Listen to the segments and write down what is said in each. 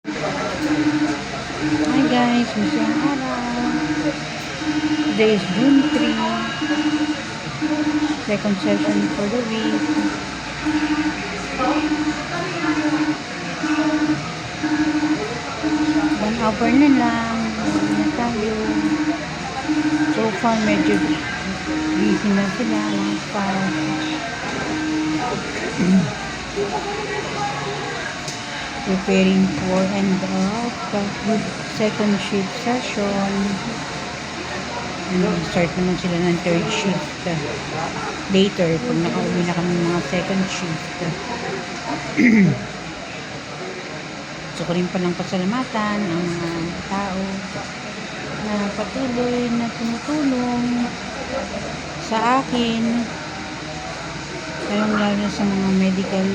Hi guys, masayang araw. Today is June 3, second session for the week. One hour na lang, na tayo. So far, medyo busy na sila, mga staff. Preparing for and second shift session. Start naman sila ng third shift later pag nakauwi na kami ng mga second shift. Gusto ko rin palang pasalamatan ang tao na patuloy na tumutulong sa akin, lalo na sa mga medical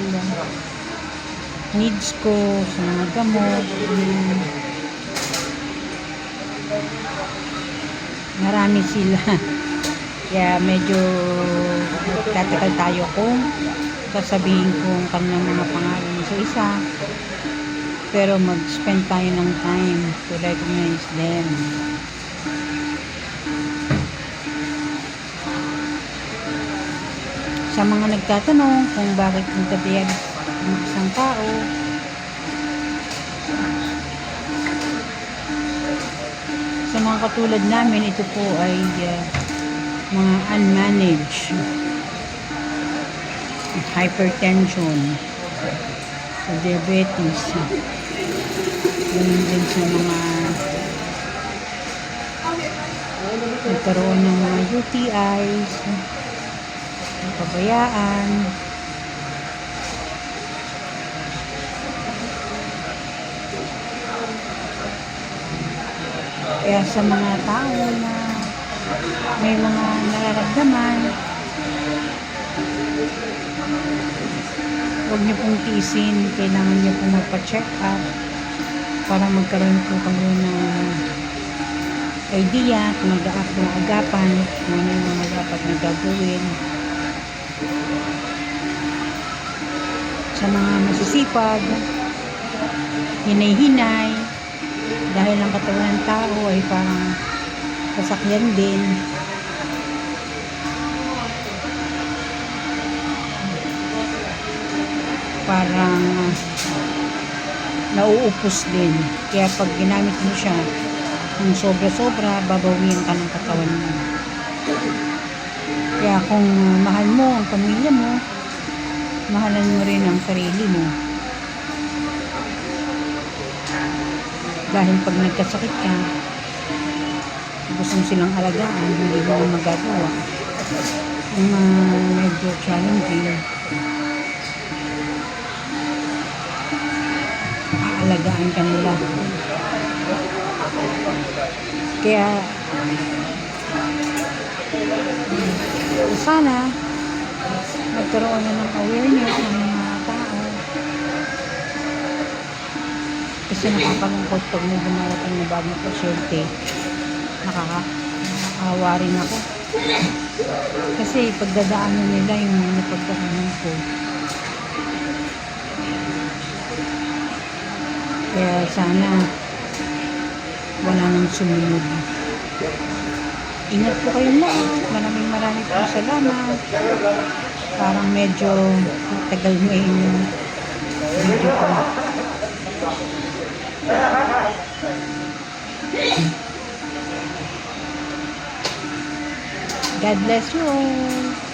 needs ko, sa mga gamot. Marami sila. Kaya medyo tatagal tayo kung sasabihin kung kanilang mga pangalan sa isa. Pero mag-spend tayo ng time to recognize them. Sa mga nagtatanong kung bakit nagka-dialysis ang isang tao, sa mga katulad namin, ito po ay mga unmanaged hypertension, diabetes, ganun din sa mga nagkaroon ng mga UTIs, pabayaan, kaya sa mga tao na may mga nararamdaman, huwag niyo pong tiisin, kailangan niyo pong magpa-check up para magkaroon po kayo ng idea kung mag-aagapan kung ano yung mga dapat na gagawin. Sa mga masisipag, hinay-hinay, dahil ang katawan ng tao ay parang sasakyan din. Parang nauupos din. Kaya pag ginamit mo siya ng sobra-sobra, babawian ka ng katawan mo. Kaya kung mahal mo ang pamilya mo, mahalan mo rin ang sarili mo. Dahil pag nagkasakit ka, gusto mo silang alagaan, hindi mo na magagawa. Yung medyo challenging, aalagaan ka nila. Kaya sana magkaroon na ng awareness ng mga tao. Kasi nakakalungkot pag may dumarating na bagong pasyente, nakakaawa rin ako. Kasi pagdadaanan nila yung mga napagdaanan ko. Kaya sana wala nang sumunod. Ingat po kayong lahat. Maraming po salamat. Parang medyo tagal mo yung video ko. God bless you all.